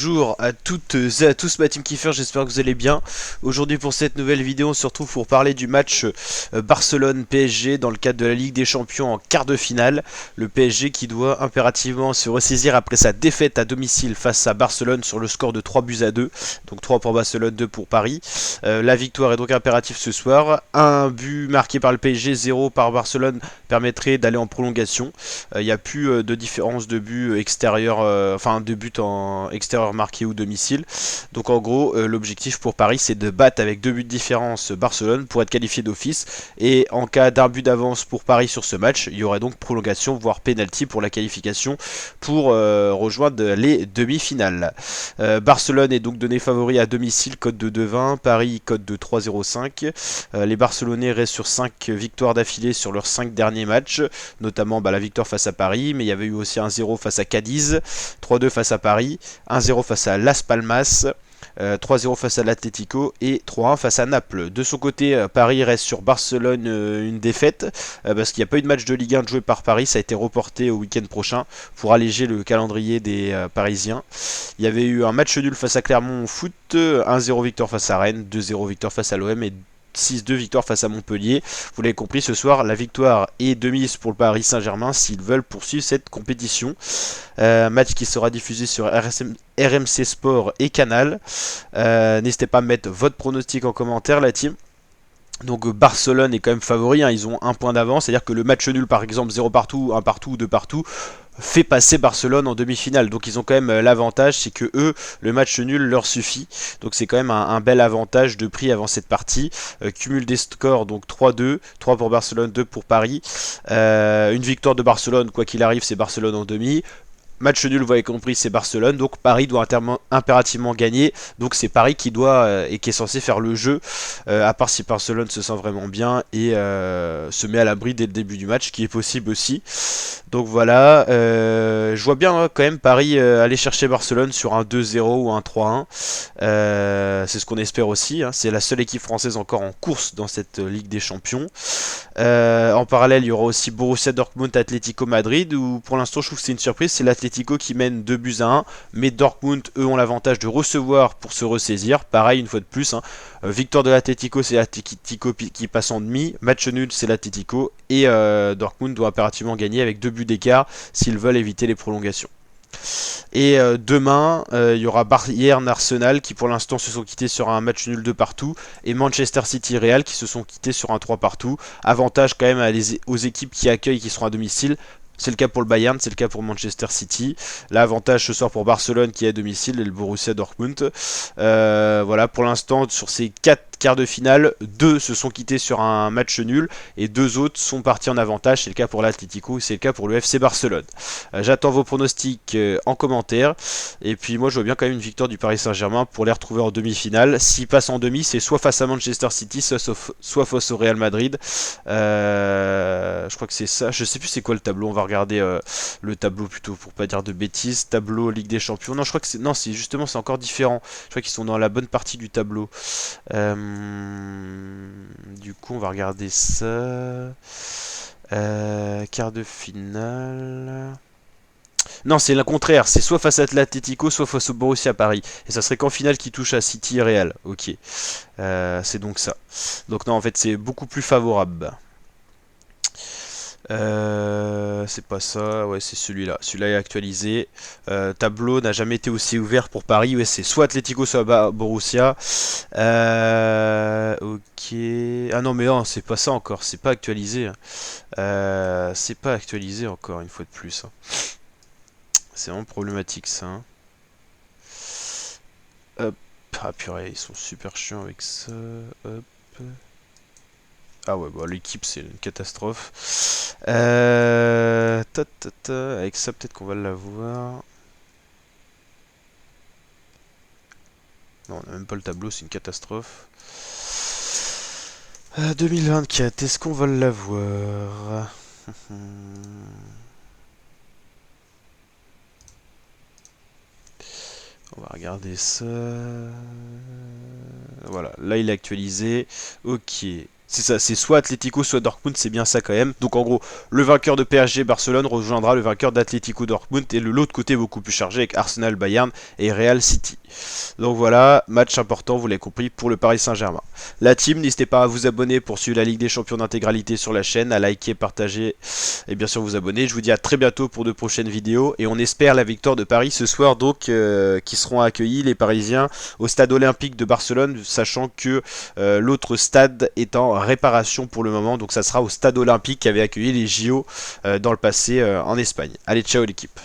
Bonjour à toutes et à tous, ma team Kiefer, j'espère que vous allez bien. Aujourd'hui pour cette nouvelle vidéo, on se retrouve pour parler du match Barcelone-PSG dans le cadre de la Ligue des Champions en quart de finale. Le PSG qui doit impérativement se ressaisir après sa défaite à domicile face à Barcelone sur le score de 3 buts à 2. Donc 3 pour Barcelone, 2 pour Paris. La victoire est donc impérative ce soir. Un but marqué par le PSG, 0 par Barcelone permettrait d'aller en prolongation. Il n'y a plus de différence de but extérieur, enfin de but en extérieur marqué ou domicile. Donc en gros, l'objectif pour Paris, c'est de battre avec 2 buts de différence Barcelone pour être qualifié d'office. Et en cas d'un but d'avance pour Paris sur ce match, il y aurait donc prolongation, voire penalty pour la qualification pour rejoindre les demi-finales. Barcelone est donc donné favori à domicile, cote de 2,20. Paris, cote de 3,05. Les Barcelonais restent sur 5 victoires d'affilée sur leurs 5 derniers matchs, notamment la victoire face à Paris, mais il y avait eu aussi un 0 face à Cadiz, 3-2 face à Paris, 1-0 face à Las Palmas, 3-0 face à l'Atlético et 3-1 face à Naples. De son côté, Paris reste sur Barcelone une défaite parce qu'il n'y a pas eu de match de Ligue 1 joué par Paris, ça a été reporté au week-end prochain pour alléger le calendrier des Parisiens. Il y avait eu un match nul face à Clermont Foot, 1-0 victoire face à Rennes, 2-0 victoire face à l'OM et 6-2 victoire face à Montpellier. Vous l'avez compris, ce soir, la victoire est de mise pour le Paris Saint-Germain s'ils veulent poursuivre cette compétition. Match qui sera diffusé sur RMC Sport et Canal. N'hésitez pas à mettre votre pronostic en commentaire, la team. Donc Barcelone est quand même favori, hein, ils ont un point d'avance, c'est-à-dire que le match nul par exemple 0 partout, 1 partout ou 2 partout fait passer Barcelone en demi-finale. Donc ils ont quand même l'avantage, c'est que eux, le match nul leur suffit. Donc c'est quand même un bel avantage de prix avant cette partie. Cumul des scores, donc 3-2, 3 pour Barcelone, 2 pour Paris. Une victoire de Barcelone, quoi qu'il arrive, c'est Barcelone en demi. Match nul, vous avez compris, c'est Barcelone. Donc Paris doit impérativement gagner. Donc c'est Paris qui doit et qui est censé faire le jeu. À part si Barcelone se sent vraiment bien et se met à l'abri dès le début du match, qui est possible aussi. Donc voilà, je vois bien quand même Paris aller chercher Barcelone sur un 2-0 ou un 3-1. C'est ce qu'on espère aussi, hein. C'est la seule équipe française encore en course dans cette Ligue des Champions. En parallèle, il y aura aussi Borussia Dortmund, Atlético Madrid, où pour l'instant je trouve que c'est une surprise, c'est l'Atlético qui mène 2 buts à 1, mais Dortmund, eux, ont l'avantage de recevoir pour se ressaisir, pareil une fois de plus, hein. Victoire de l'Atlético, c'est l'Atlético qui passe en demi, match nul, c'est l'Atlético, et Dortmund doit impérativement gagner avec 2 buts d'écart s'ils veulent éviter les prolongations. Et demain, il y aura Bayern-Arsenal qui pour l'instant se sont quittés sur un match nul de partout et Manchester City-Real qui se sont quittés sur un 3 partout. Avantage quand même aux équipes qui accueillent qui seront à domicile. C'est le cas pour le Bayern, c'est le cas pour Manchester City. L'avantage ce soir pour Barcelone qui est à domicile et le Borussia Dortmund. Voilà, pour l'instant, sur ces 4 quarts de finale, 2 se sont quittés sur un match nul et 2 autres sont partis en avantage. C'est le cas pour l'Atlético, c'est le cas pour le FC Barcelone. J'attends vos pronostics en commentaire. Et puis moi, je vois bien quand même une victoire du Paris Saint-Germain pour les retrouver en demi-finale. S'ils passent en demi, c'est soit face à Manchester City, soit face au Real Madrid. Je crois que c'est ça. Je sais plus c'est quoi le tableau. On va regarder le tableau plutôt pour pas dire de bêtises. Tableau Ligue des Champions. Non, je crois que c'est justement c'est encore différent. Je crois qu'ils sont dans la bonne partie du tableau. Du coup, on va regarder ça. Quart de finale. Non, c'est le contraire. C'est soit face à l'Atlético, soit face au Borussia Paris. Et ça serait qu'en finale qui touche à City et Real. Ok. C'est donc ça. Donc non, en fait, c'est beaucoup plus favorable. C'est pas ça, ouais, c'est celui-là. Celui-là est actualisé. Tableau n'a jamais été aussi ouvert pour Paris. Ouais, c'est soit Atlético, soit Borussia. Ok. Ah non, mais non, c'est pas ça encore. C'est pas actualisé. C'est pas actualisé encore, une fois de plus, hein. C'est vraiment problématique ça, hein. Hop. Ah purée, ils sont super chiants avec ça. Hop. Ah ouais, bah l'équipe c'est une catastrophe. Avec ça peut-être qu'on va l'avoir. Non, on n'a même pas le tableau, c'est une catastrophe. 2024, est-ce qu'on va l'avoir? On va regarder ça. Voilà, là il est actualisé. Ok. C'est ça, c'est soit Atlético, soit Dortmund, c'est bien ça quand même. Donc en gros, le vainqueur de PSG Barcelone rejoindra le vainqueur d'Atlético Dortmund et l'autre côté beaucoup plus chargé avec Arsenal Bayern et Real City. Donc voilà, match important, vous l'avez compris, pour le Paris Saint-Germain. La team, n'hésitez pas à vous abonner pour suivre la Ligue des Champions d'intégralité sur la chaîne, à liker, partager et bien sûr vous abonner. Je vous dis à très bientôt pour de prochaines vidéos et on espère la victoire de Paris ce soir donc qui seront accueillis les Parisiens au stade olympique de Barcelone, sachant que l'autre stade est en réparation pour le moment, donc ça sera au stade olympique qui avait accueilli les JO dans le passé en Espagne. Allez, ciao l'équipe.